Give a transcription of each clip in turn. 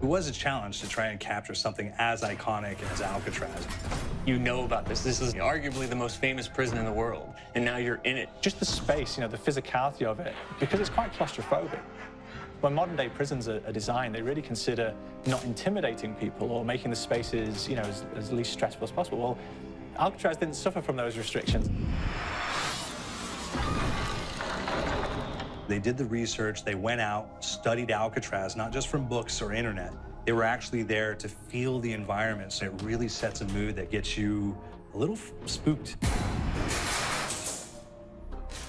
It was a challenge to try and capture something as iconic as Alcatraz. You know about this. This is arguably the most famous prison in the world, and now you're in it. Just the space, you know, the physicality of it, because it's quite claustrophobic. When modern-day prisons are designed, they really consider not intimidating people or making the spaces, you know, as least stressful as possible. Well, Alcatraz didn't suffer from those restrictions. They did the research, they went out, studied Alcatraz, not just from books or internet. They were actually there to feel the environment, so it really sets a mood that gets you a little spooked.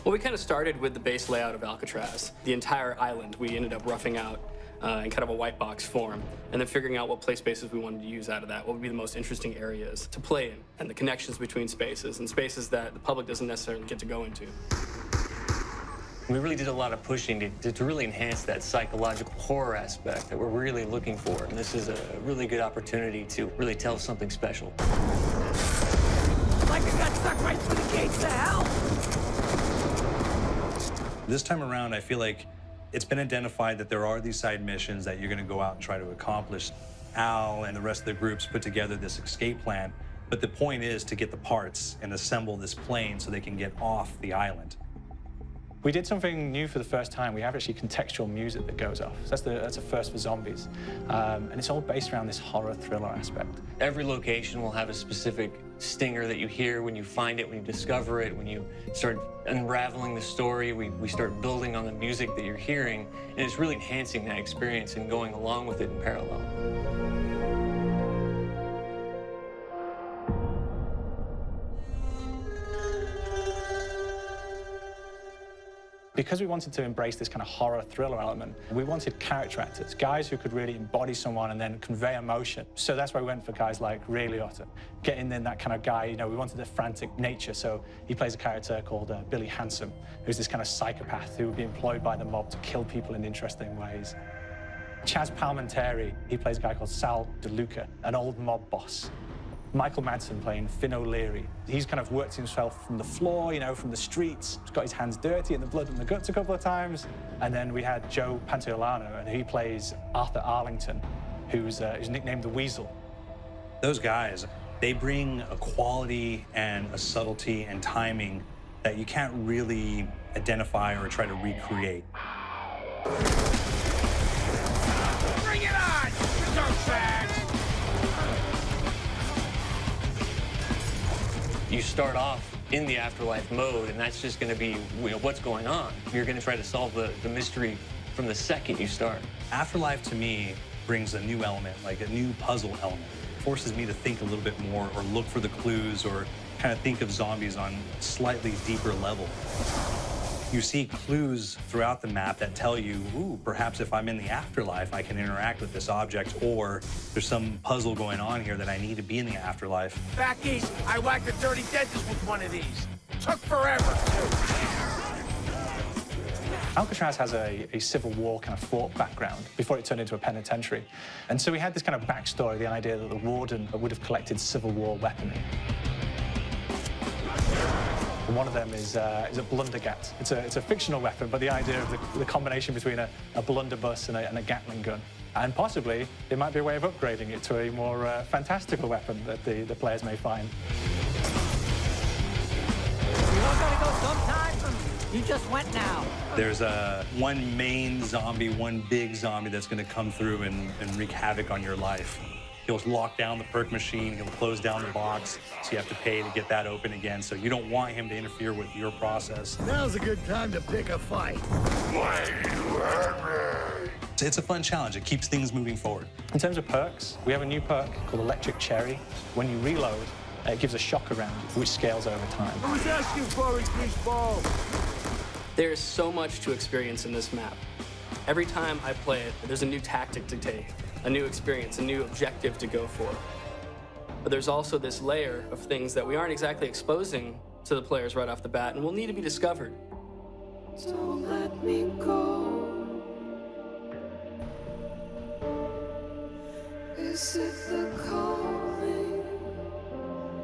Well, we kind of started with the base layout of Alcatraz. The entire island we ended up roughing out in kind of a white box form, and then figuring out what play spaces we wanted to use out of that, what would be the most interesting areas to play in, and the connections between spaces, and spaces that the public doesn't necessarily get to go into. We really did a lot of pushing to really enhance that psychological horror aspect that we're really looking for. And this is a really good opportunity to really tell something special. Like I got stuck right through the gates to hell! This time around, I feel like it's been identified that there are these side missions that you're going to go out and try to accomplish. Al and the rest of the groups put together this escape plan, but the point is to get the parts and assemble this plane so they can get off the island. We did something new for the first time. We have actually contextual music that goes off. So that's a first for zombies. And it's all based around this horror thriller aspect. Every location will have a specific stinger that you hear when you find it, when you discover it, when you start unraveling the story, we start building on the music that you're hearing, and it's really enhancing that experience and going along with it in parallel. Because we wanted to embrace this kind of horror thriller element, we wanted character actors, guys who could really embody someone and then convey emotion. So that's why we went for guys like Ray Liotta, getting in that kind of guy, you know, we wanted a frantic nature. So he plays a character called Billy Handsome, who's this kind of psychopath who would be employed by the mob to kill people in interesting ways. Chaz Palminteri, he plays a guy called Sal DeLuca, an old mob boss. Michael Madsen playing Finn O'Leary. He's kind of worked himself from the floor, you know, from the streets. He's got his hands dirty and the blood and the guts a couple of times. And then we had Joe Pantoliano, and he plays Arthur Arlington, who's nicknamed the Weasel. Those guys, they bring a quality and a subtlety and timing that you can't really identify or try to recreate. Bring it on, dirtbags! You start off in the afterlife mode, and that's just going to be, you know, what's going on. You're going to try to solve the mystery from the second you start. Afterlife, to me, brings a new element, like a new puzzle element. It forces me to think a little bit more or look for the clues or kind of think of zombies on a slightly deeper level. You see clues throughout the map that tell you, ooh, perhaps if I'm in the afterlife, I can interact with this object, or there's some puzzle going on here that I need to be in the afterlife. Back east, I whacked a dirty dentist with one of these. Took forever, too. Alcatraz has a Civil War kind of fort background before it turned into a penitentiary. And so we had this kind of backstory, the idea that the warden would have collected Civil War weaponry. And one of them is a blundergat. It's a fictional weapon, but the idea of the combination between a blunderbuss and a Gatling gun. And possibly, it might be a way of upgrading it to a more fantastical weapon that the players may find. You all gotta go sometime? You just went now. There's one main zombie, one big zombie that's going to come through and wreak havoc on your life. He'll lock down the perk machine, he'll close down the box, so you have to pay to get that open again. So you don't want him to interfere with your process. Now's a good time to pick a fight. It's a fun challenge. It keeps things moving forward. In terms of perks, we have a new perk called Electric Cherry. When you reload, it gives a shock around you, which scales over time. I was asking for his greaseball. There is so much to experience in this map. Every time I play it, there's a new tactic to take, a new experience, a new objective to go for. But there's also this layer of things that we aren't exactly exposing to the players right off the bat and will need to be discovered. Don't let me go. Is it the calling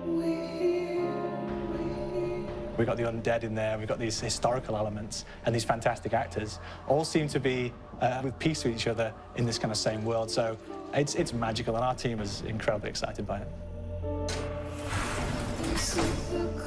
we hear? We've got the undead in there, we've got these historical elements, and these fantastic actors all seem to be with peace with each other in this kind of same world. So It's magical, and our team is incredibly excited by it. This is the